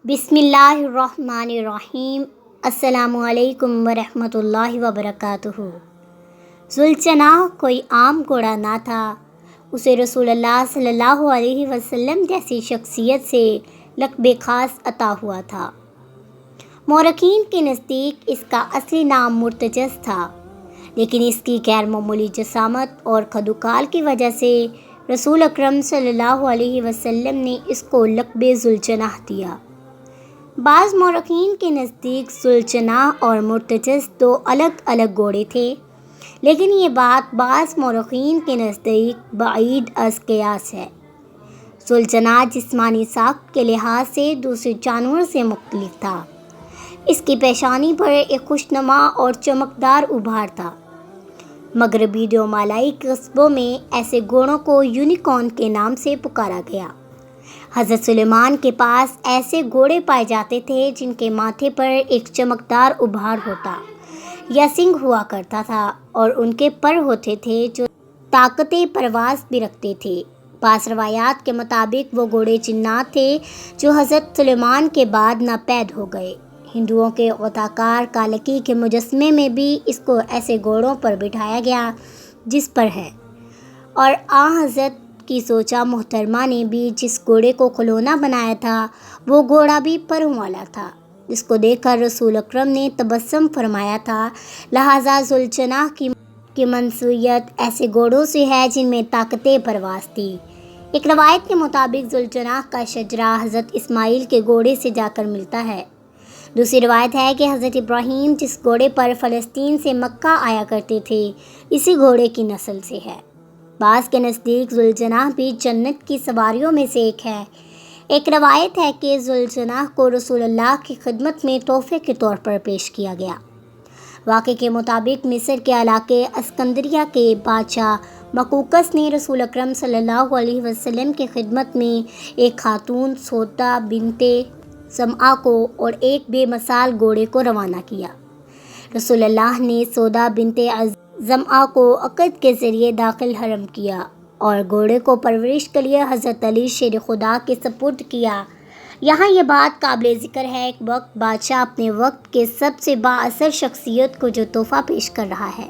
بسم اللہ الرحمن الرحیم۔ السلام علیکم ورحمۃ اللہ وبرکاتہ۔ ذوالجناح کوئی عام گھوڑا نہ تھا، اسے رسول اللہ صلی اللہ علیہ وسلم جیسی شخصیت سے لقب خاص عطا ہوا تھا۔ مورخین کے نزدیک اس کا اصلی نام مرتجز تھا، لیکن اس کی غیر معمولی جسامت اور خدوکال کی وجہ سے رسول اکرم صلی اللہ علیہ وسلم نے اس کو لقب ذوالجناح دیا۔ بعض مورخین کے نزدیک ذوالجناح اور مرتجز دو الگ الگ گھوڑے تھے، لیکن یہ بات بعض مورخین کے نزدیک بعید از قیاس ہے۔ ذوالجناح جسمانی ساخت کے لحاظ سے دوسرے جانوروں سے مختلف تھا۔ اس کی پیشانی پر ایک خوشنما اور چمکدار ابھار تھا۔ مغربی دیومالائی قصبوں میں ایسے گھوڑوں کو یونیکارن کے نام سے پکارا گیا۔ حضرت سلیمان کے پاس ایسے گھوڑے پائے جاتے تھے جن کے ماتھے پر ایک چمکدار ابھار ہوتا یا سنگ ہوا کرتا تھا، اور ان کے پر ہوتے تھے جو طاقت پرواز بھی رکھتے تھے۔ بعض روایات کے مطابق وہ گھوڑے جنات تھے جو حضرت سلیمان کے بعد ناپید ہو گئے۔ ہندوؤں کے غوطہ کالکی کے مجسمے میں بھی اس کو ایسے گھوڑوں پر بٹھایا گیا جس پر ہے، اور حضرت کی سوچا محترمہ نے بھی جس گھوڑے کو کھلونا بنایا تھا وہ گھوڑا بھی پروں والا تھا، جس کو دیکھ کر رسول اکرم نے تبسم فرمایا تھا۔ لہٰذا ذوالجناح کی منسوبیت ایسے گھوڑوں سے ہے جن میں طاقت پرواز تھی۔ ایک روایت کے مطابق ذوالجناح کا شجرہ حضرت اسماعیل کے گھوڑے سے جا کر ملتا ہے۔ دوسری روایت ہے کہ حضرت ابراہیم جس گھوڑے پر فلسطین سے مکہ آیا کرتے تھے اسی گھوڑے کی نسل سے ہے۔ بعض کے نزدیک ذوالجناح بھی جنت کی سواریوں میں سے ایک ہے۔ ایک روایت ہے کہ ذوالجناح کو رسول اللہ کی خدمت میں تحفے کے طور پر پیش کیا گیا۔ واقعے کے مطابق مصر کے علاقے اسکندریہ کے بادشاہ مقوقس نے رسول اکرم صلی اللہ علیہ وسلم کی خدمت میں ایک خاتون سودا بنت زمعہ کو اور ایک بے مثال گھوڑے کو روانہ کیا۔ رسول اللہ نے سودا بنت زمعہ کو عقد کے ذریعے داخل حرم کیا اور گھوڑے کو پرورش کے لیے حضرت علی شیر خدا کے سپرد کیا۔ یہاں یہ بات قابل ذکر ہے، ایک وقت بادشاہ اپنے وقت کے سب سے با اثر شخصیت کو جو تحفہ پیش کر رہا ہے،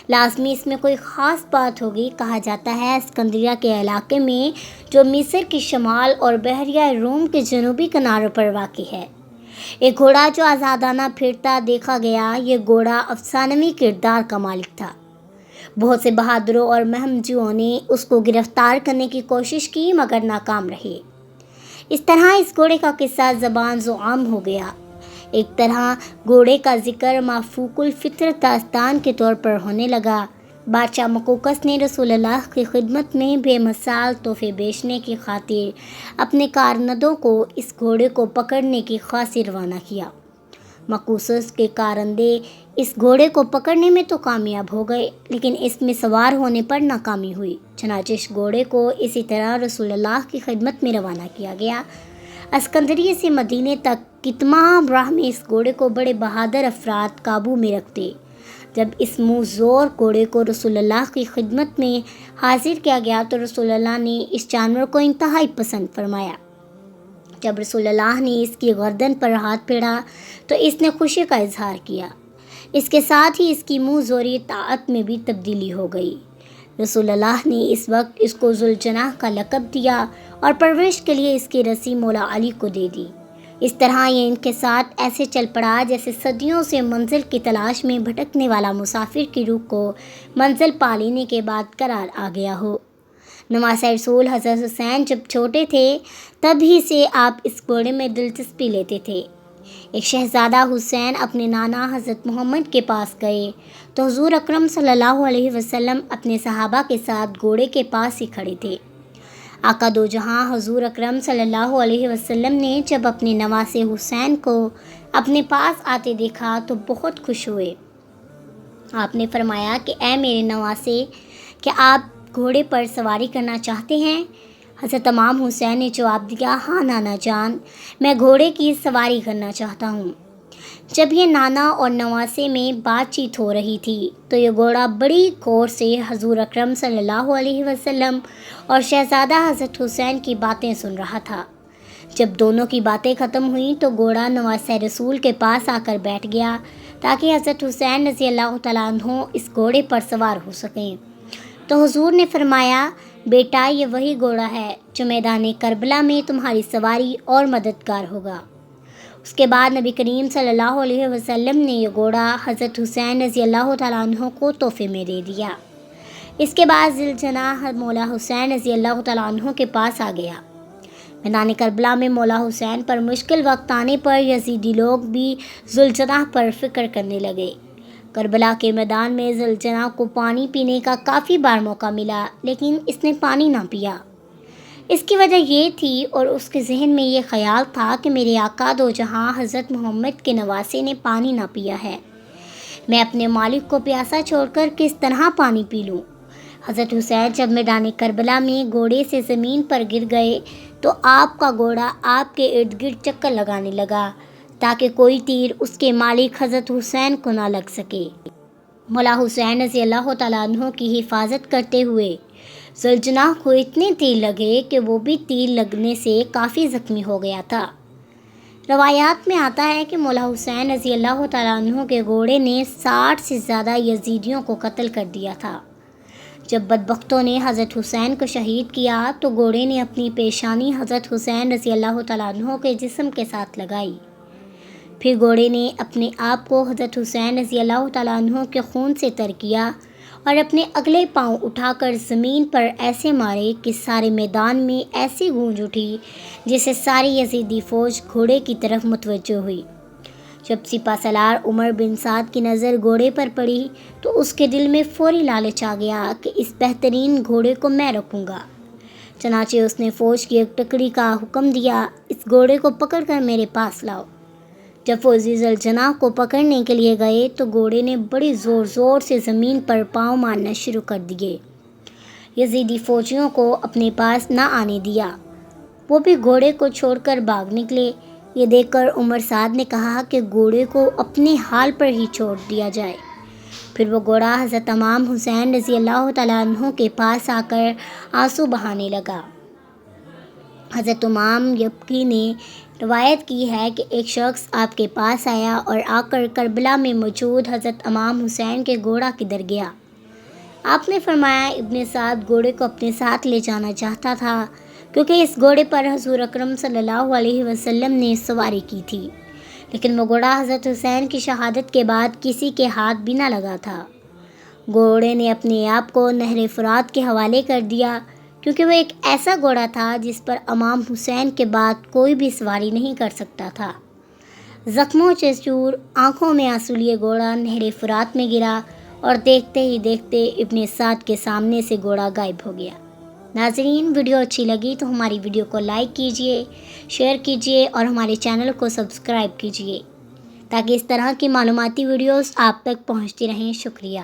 لازمی اس میں کوئی خاص بات ہوگی۔ کہا جاتا ہے اسکندریہ کے علاقے میں جو مصر کی شمال اور بحیرہ روم کے جنوبی کناروں پر واقع ہے، ایک گھوڑا جو آزادانہ پھرتا دیکھا گیا۔ یہ گھوڑا افسانوی کردار کا مالک تھا۔ بہت سے بہادروں اور مہم جوؤں نے اس کو گرفتار کرنے کی کوشش کی مگر ناکام رہے۔ اس طرح اس گھوڑے کا قصہ زبان عام ہو گیا۔ ایک طرح گھوڑے کا ذکر مافوق الفطرت داستان کے طور پر ہونے لگا۔ بادشاہ مقوقس نے رسول اللہ کی خدمت میں بے مثال تحفے بیچنے کی خاطر اپنے کارندوں کو اس گھوڑے کو پکڑنے کی خاطر روانہ کیا۔ مقوقس کے کارندے اس گھوڑے کو پکڑنے میں تو کامیاب ہو گئے، لیکن اس میں سوار ہونے پر ناکامی ہوئی۔ چنانچہ اس گھوڑے کو اسی طرح رسول اللہ کی خدمت میں روانہ کیا گیا۔ اسکندریہ سے مدینے تک کی تمام راہ میں اس گھوڑے کو بڑے بہادر افراد قابو میں رکھتے۔ جب اس منہ زور گھوڑے کو رسول اللہ کی خدمت میں حاضر کیا گیا تو رسول اللہ نے اس جانور کو انتہائی پسند فرمایا۔ جب رسول اللہ نے اس کی گردن پر ہاتھ پھیرا تو اس نے خوشی کا اظہار کیا۔ اس کے ساتھ ہی اس کی منہ زوری طاعت میں بھی تبدیلی ہو گئی۔ رسول اللہ نے اس وقت اس کو ذوالجناح کا لقب دیا اور پرورش کے لیے اس کی رسی مولا علی کو دے دی۔ اس طرح یہ ان کے ساتھ ایسے چل پڑا جیسے صدیوں سے منزل کی تلاش میں بھٹکنے والا مسافر کی روح کو منزل پا لینے کے بعد قرار آ گیا ہو۔ نواسۂ رسول حضرت حسین جب چھوٹے تھے تب ہی سے آپ اس گھوڑے میں دلچسپی لیتے تھے۔ ایک شہزادہ حسین اپنے نانا حضرت محمد کے پاس گئے تو حضور اکرم صلی اللہ علیہ وسلم اپنے صحابہ کے ساتھ گھوڑے کے پاس ہی کھڑے تھے۔ آقا دو جہاں حضور اکرم صلی اللہ علیہ وسلم نے جب اپنے نواسے حسین کو اپنے پاس آتے دیکھا تو بہت خوش ہوئے۔ آپ نے فرمایا کہ اے میرے نواسے، کیا آپ گھوڑے پر سواری کرنا چاہتے ہیں؟ حضرت امام حسین نے جواب دیا، ہاں نانا جان، میں گھوڑے کی سواری کرنا چاہتا ہوں۔ جب یہ نانا اور نواسے میں بات چیت ہو رہی تھی تو یہ گھوڑا بڑی غور سے حضور اکرم صلی اللہ علیہ وسلم اور شہزادہ حضرت حسین کی باتیں سن رہا تھا۔ جب دونوں کی باتیں ختم ہوئیں تو گھوڑا نواسہ رسول کے پاس آ کر بیٹھ گیا تاکہ حضرت حسین رضی اللہ تعالیٰ عنہ اس گھوڑے پر سوار ہو سکیں۔ تو حضور نے فرمایا، بیٹا یہ وہی گھوڑا ہے جو میدان کربلا میں تمہاری سواری اور مددگار ہوگا۔ اس کے بعد نبی کریم صلی اللہ علیہ وسلم نے یہ گھوڑا حضرت حسین رضی اللہ تعالیٰ عنہ کو تحفے میں دے دیا۔ اس کے بعد ذوالجناح مولا حسین رضی اللہ تعالیٰ عنہ کے پاس آ گیا۔ میدان کربلا میں مولا حسین پر مشکل وقت آنے پر یزیدی لوگ بھی ذوالجناح پر فکر کرنے لگے۔ کربلا کے میدان میں ذوالجناح کو پانی پینے کا کافی بار موقع ملا، لیکن اس نے پانی نہ پیا۔ اس کی وجہ یہ تھی اور اس کے ذہن میں یہ خیال تھا کہ میرے آقا دو جہاں حضرت محمد کے نواسے نے پانی نہ پیا ہے، میں اپنے مالک کو پیاسا چھوڑ کر کس طرح پانی پی لوں۔ حضرت حسین جب میدان کربلا میں گھوڑے سے زمین پر گر گئے تو آپ کا گھوڑا آپ کے ارد گرد چکر لگانے لگا تاکہ کوئی تیر اس کے مالک حضرت حسین کو نہ لگ سکے۔ مولا حسین رضی اللہ تعالیٰ عنہ کی حفاظت کرتے ہوئے ذوالجناح کو اتنے تیر لگے کہ وہ بھی تیر لگنے سے کافی زخمی ہو گیا تھا۔ روایات میں آتا ہے کہ مولا حسین رضی اللہ تعالیٰ عنہ کے گھوڑے نے 60 سے زیادہ یزیدیوں کو قتل کر دیا تھا۔ جب بدبختوں نے حضرت حسین کو شہید کیا تو گھوڑے نے اپنی پیشانی حضرت حسین رضی اللہ تعالیٰ عنہ کے جسم کے ساتھ لگائی۔ پھر گھوڑے نے اپنے آپ کو حضرت حسین رضی اللہ تعالیٰ عنہ کے خون سے تر کیا اور اپنے اگلے پاؤں اٹھا کر زمین پر ایسے مارے کہ سارے میدان میں ایسی گونج اٹھی جسے ساری یزیدی فوج گھوڑے کی طرف متوجہ ہوئی۔ جب سپہ سالار عمر بن سعد کی نظر گھوڑے پر پڑی تو اس کے دل میں فوری لالچ آ گیا کہ اس بہترین گھوڑے کو میں رکھوں گا۔ چنانچہ اس نے فوج کی ایک ٹکڑی کا حکم دیا، اس گھوڑے کو پکڑ کر میرے پاس لاؤ۔ جب فوجی ذوالجناح کو پکڑنے کے لیے گئے تو گھوڑے نے بڑی زور زور سے زمین پر پاؤں مارنا شروع کر دیے۔ یزیدی فوجیوں کو اپنے پاس نہ آنے دیا، وہ بھی گھوڑے کو چھوڑ کر بھاگ نکلے۔ یہ دیکھ کر عمر سعد نے کہا کہ گھوڑے کو اپنے حال پر ہی چھوڑ دیا جائے۔ پھر وہ گھوڑا حضرت امام حسین رضی اللہ تعالیٰ عنہ کے پاس آ کر آنسو بہانے لگا۔ حضرت امام یبکی نے روایت کی ہے کہ ایک شخص آپ کے پاس آیا اور آ کر کربلا میں موجود حضرت امام حسین کے گھوڑا کدھر گیا؟ آپ نے فرمایا، ابن سعد گھوڑے کو اپنے ساتھ لے جانا چاہتا تھا کیونکہ اس گھوڑے پر حضور اکرم صلی اللہ علیہ وسلم نے سواری کی تھی، لیکن وہ گھوڑا حضرت حسین کی شہادت کے بعد کسی کے ہاتھ بھی نہ لگا تھا۔ گھوڑے نے اپنے آپ کو نہر فرات کے حوالے کر دیا کیونکہ وہ ایک ایسا گھوڑا تھا جس پر امام حسین کے بعد کوئی بھی سواری نہیں کر سکتا تھا۔ زخموں سے چور، آنکھوں میں آنسو لیے گھوڑا نہر فرات میں گرا اور دیکھتے ہی دیکھتے ابن سعد کے سامنے سے گھوڑا غائب ہو گیا۔ ناظرین، ویڈیو اچھی لگی تو ہماری ویڈیو کو لائک کیجئے، شیئر کیجئے اور ہمارے چینل کو سبسکرائب کیجئے تاکہ اس طرح کی معلوماتی ویڈیوز آپ تک پہنچتی رہیں۔ شکریہ۔